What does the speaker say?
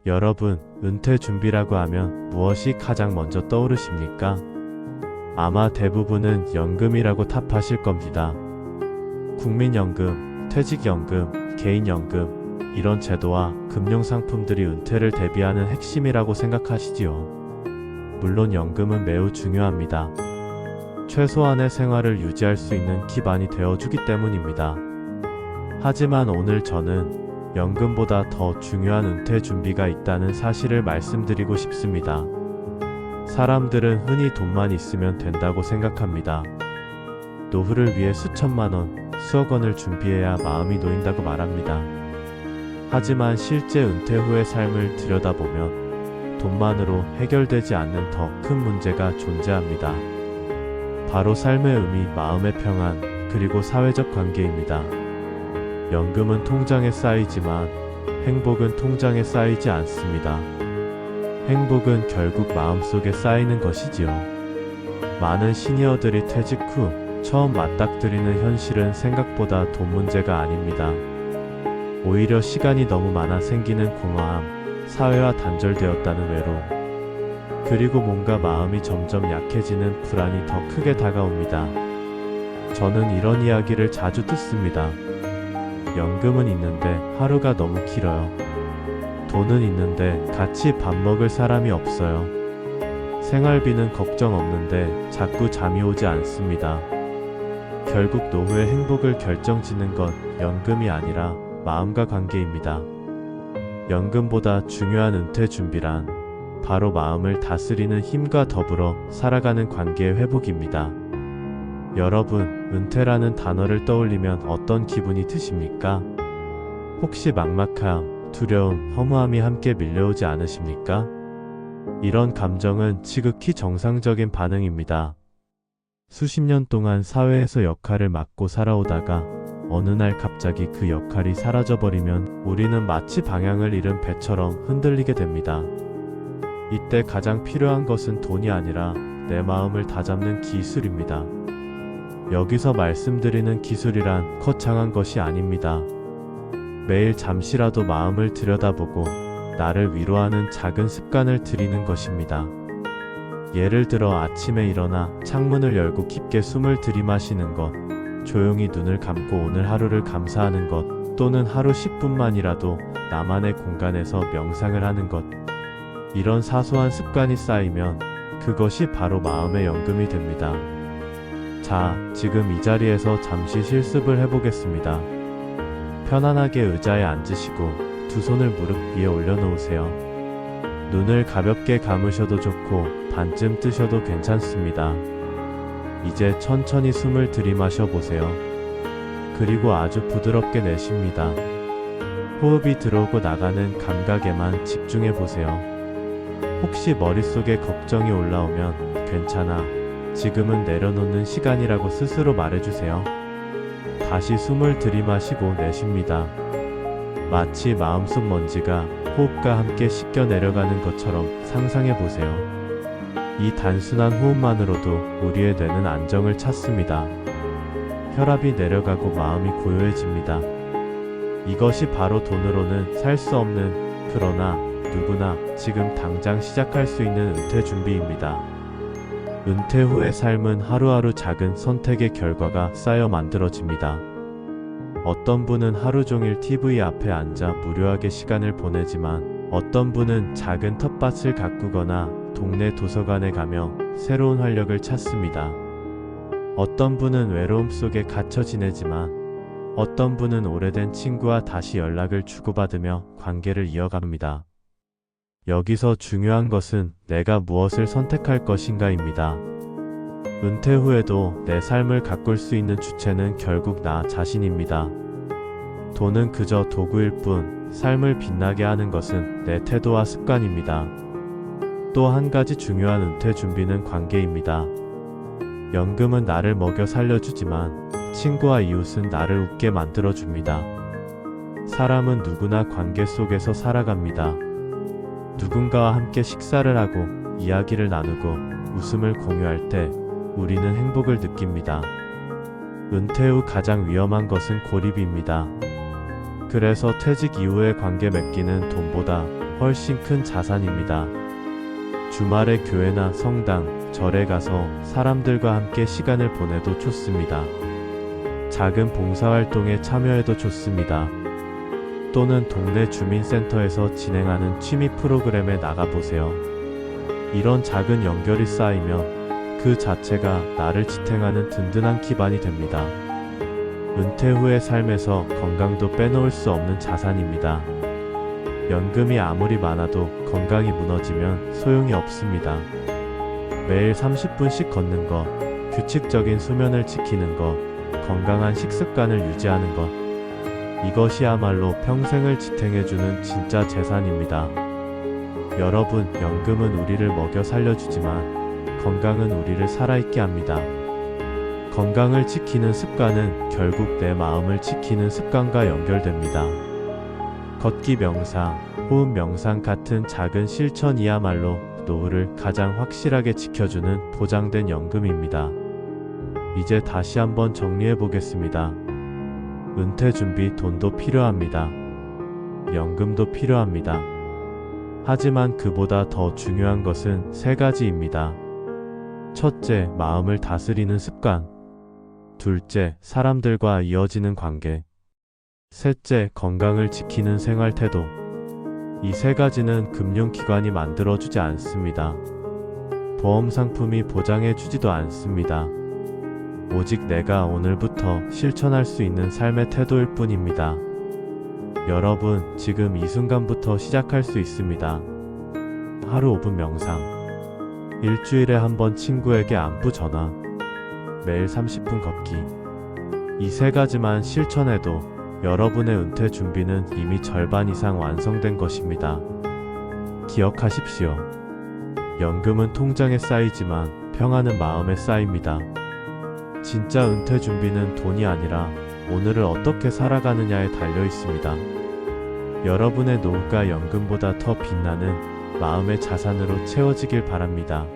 여러분, 은퇴 준비라고 하면 무엇이 가장 먼저 떠오르십니까? 아마 대부분은 연금이라고 답하실 겁니다. 국민연금, 퇴직연금, 개인연금, 이런 제도와 금융상품들이 은퇴를 대비하는 핵심이라고 생각하시지요. 물론 연금은 매우 중요합니다. 최소한의 생활을 유지할 수 있는 기반이 되어주기 때문입니다. 하지만 오늘 저는 연금보다 더 중요한 은퇴 준비가 있다는 사실을 말씀드리고 싶습니다. 사람들은 흔히 돈만 있으면 된다고 생각합니다. 노후를 위해 수천만 원, 수억 원을 준비해야 마음이 놓인다고 말합니다. 하지만 실제 은퇴 후의 삶을 들여다보면 돈만으로 해결되지 않는 더 큰 문제가 존재합니다. 바로 삶의 의미, 마음의 평안, 그리고 사회적 관계입니다. 연금은 통장에 쌓이지만 행복은 통장에 쌓이지 않습니다. 행복은 결국 마음속에 쌓이는 것이지요. 많은 시니어들이 퇴직 후 처음 맞닥뜨리는 현실은 생각보다 돈 문제가 아닙니다. 오히려 시간이 너무 많아 생기는 공허함, 사회와 단절되었다는 외로움, 그리고 뭔가 마음이 점점 약해지는 불안이 더 크게 다가옵니다. 저는 이런 이야기를 자주 듣습니다. 연금은 있는데 하루가 너무 길어요. 돈은 있는데 같이 밥 먹을 사람이 없어요. 생활비는 걱정 없는데 자꾸 잠이 오지 않습니다. 결국 노후의 행복을 결정짓는 건 연금이 아니라 마음과 관계입니다. 연금보다 중요한 은퇴 준비란 바로 마음을 다스리는 힘과 더불어 살아가는 관계의 회복입니다. 여러분, 은퇴라는 단어를 떠올리면 어떤 기분이 드십니까? 혹시 막막함, 두려움, 허무함이 함께 밀려오지 않으십니까? 이런 감정은 지극히 정상적인 반응입니다. 수십 년 동안 사회에서 역할을 맡고 살아오다가 어느 날 갑자기 그 역할이 사라져버리면 우리는 마치 방향을 잃은 배처럼 흔들리게 됩니다. 이때 가장 필요한 것은 돈이 아니라 내 마음을 다잡는 기술입니다. 여기서 말씀드리는 기술이란 거창한 것이 아닙니다. 매일 잠시라도 마음을 들여다보고 나를 위로하는 작은 습관을 들이는 것입니다. 예를 들어 아침에 일어나 창문을 열고 깊게 숨을 들이마시는 것, 조용히 눈을 감고 오늘 하루를 감사하는 것, 또는 하루 10분만이라도 나만의 공간에서 명상을 하는 것. 이런 사소한 습관이 쌓이면 그것이 바로 마음의 연금이 됩니다. 자, 지금 이 자리에서 잠시 실습을 해보겠습니다. 편안하게 의자에 앉으시고 두 손을 무릎 위에 올려놓으세요. 눈을 가볍게 감으셔도 좋고 반쯤 뜨셔도 괜찮습니다. 이제 천천히 숨을 들이마셔 보세요. 그리고 아주 부드럽게 내쉽니다. 호흡이 들어오고 나가는 감각에만 집중해 보세요. 혹시 머릿속에 걱정이 올라오면 괜찮아, 지금은 내려놓는 시간이라고 스스로 말해주세요. 다시 숨을 들이마시고 내쉽니다. 마치 마음속 먼지가 호흡과 함께 씻겨 내려가는 것처럼 상상해 보세요. 이 단순한 호흡만으로도 우리의 뇌는 안정을 찾습니다. 혈압이 내려가고 마음이 고요해집니다. 이것이 바로 돈으로는 살 수 없는, 그러나 누구나 지금 당장 시작할 수 있는 은퇴 준비입니다. 은퇴 후의 삶은 하루하루 작은 선택의 결과가 쌓여 만들어집니다. 어떤 분은 하루 종일 TV 앞에 앉아 무료하게 시간을 보내지만 어떤 분은 작은 텃밭을 가꾸거나 동네 도서관에 가며 새로운 활력을 찾습니다. 어떤 분은 외로움 속에 갇혀 지내지만 어떤 분은 오래된 친구와 다시 연락을 주고받으며 관계를 이어갑니다. 여기서 중요한 것은 내가 무엇을 선택할 것인가입니다. 은퇴 후에도 내 삶을 가꿀 수 있는 주체는 결국 나 자신입니다. 돈은 그저 도구일 뿐, 삶을 빛나게 하는 것은 내 태도와 습관입니다. 또 한 가지 중요한 은퇴 준비는 관계입니다. 연금은 나를 먹여 살려주지만 친구와 이웃은 나를 웃게 만들어줍니다. 사람은 누구나 관계 속에서 살아갑니다. 누군가와 함께 식사를 하고 이야기를 나누고 웃음을 공유할 때 우리는 행복을 느낍니다. 은퇴 후 가장 위험한 것은 고립입니다. 그래서 퇴직 이후의 관계 맺기는 돈보다 훨씬 큰 자산입니다. 주말에 교회나 성당, 절에 가서 사람들과 함께 시간을 보내도 좋습니다. 작은 봉사활동에 참여해도 좋습니다. 또는 동네 주민센터에서 진행하는 취미 프로그램에 나가보세요. 이런 작은 연결이 쌓이면 그 자체가 나를 지탱하는 든든한 기반이 됩니다. 은퇴 후의 삶에서 건강도 빼놓을 수 없는 자산입니다. 연금이 아무리 많아도 건강이 무너지면 소용이 없습니다. 매일 30분씩 걷는 것, 규칙적인 수면을 지키는 것, 건강한 식습관을 유지하는 것, 이것이야말로 평생을 지탱해주는 진짜 재산입니다. 여러분, 연금은 우리를 먹여 살려주지만 건강은 우리를 살아있게 합니다. 건강을 지키는 습관은 결국 내 마음을 지키는 습관과 연결됩니다. 걷기 명상, 호흡 명상 같은 작은 실천이야말로 노후를 가장 확실하게 지켜주는 보장된 연금입니다. 이제 다시 한번 정리해 보겠습니다. 은퇴 준비 돈도 필요합니다. 연금도 필요합니다. 하지만 그보다 더 중요한 것은 세 가지입니다. 첫째, 마음을 다스리는 습관. 둘째, 사람들과 이어지는 관계. 셋째, 건강을 지키는 생활 태도. 이 세 가지는 금융기관이 만들어주지 않습니다. 보험 상품이 보장해주지도 않습니다. 오직 내가 오늘부터 실천할 수 있는 삶의 태도일 뿐입니다. 여러분, 지금 이 순간부터 시작할 수 있습니다. 하루 5분 명상, 일주일에 한 번 친구에게 안부 전화, 매일 30분 걷기. 이 세 가지만 실천해도 여러분의 은퇴 준비는 이미 절반 이상 완성된 것입니다. 기억하십시오. 연금은 통장에 쌓이지만 평안은 마음에 쌓입니다. 진짜 은퇴 준비는 돈이 아니라 오늘을 어떻게 살아가느냐에 달려 있습니다. 여러분의 노후가 연금보다 더 빛나는 마음의 자산으로 채워지길 바랍니다.